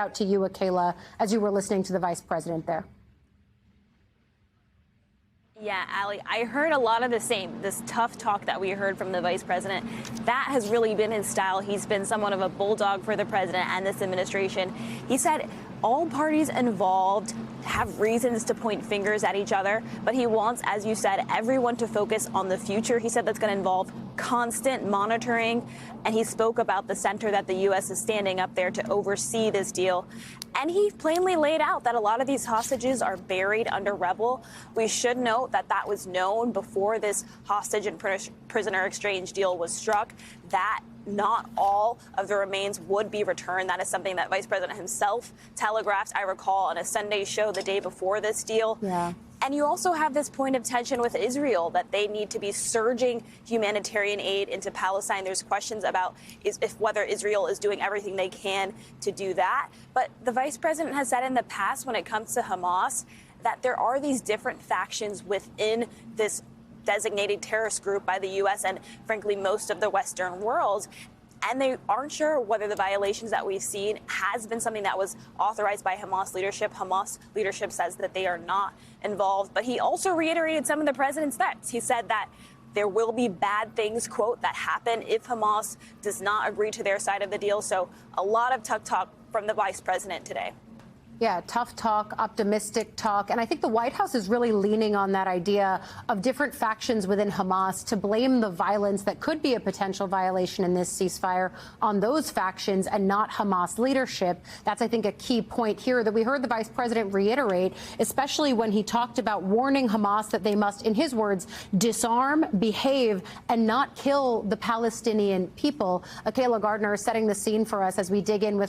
Out to you, Akela, as you were listening to the vice president there. Yeah, Ali, I heard a lot of the same, this tough talk that we heard from the vice president. That has really been his style. He's been somewhat of a bulldog for the president and this administration. He said all parties involved have reasons to point fingers at each other, but he wants, as you said, everyone to focus on the future. He said that's going to involve constant monitoring, and he spoke about the center that the U.S. is standing up there to oversee this deal. And he plainly laid out that a lot of these hostages are buried under rebel. We should note that that was known before this hostage and prisoner exchange deal was struck, that not all of the remains would be returned. That is something that Vice President himself telegraphed, I recall, on a Sunday show the day before this deal. Yeah. And you also have this point of tension with Israel, that they need to be surging humanitarian aid into Palestine. There's questions about whether Israel is doing everything they can to do that. But the vice president has said in the past, when it comes to Hamas, that there are these different factions within this designated terrorist group by the U.S. and, frankly, most of the Western world. And they aren't sure whether the violations that we've seen has been something that was authorized by Hamas leadership. Hamas leadership says that they are not involved. But he also reiterated some of the president's threats. He said that there will be bad things, quote, that happen if Hamas does not agree to their side of the deal. So a lot of tough talk from the vice president today. Yeah, tough talk, optimistic talk. And I think the White House is really leaning on that idea of different factions within Hamas to blame the violence that could be a potential violation in this ceasefire on those factions and not Hamas leadership. That's, I think, a key point here that we heard the vice president reiterate, especially when he talked about warning Hamas that they must, in his words, disarm, behave, and not kill the Palestinian people. Akela Gardner is setting the scene for us as we dig in with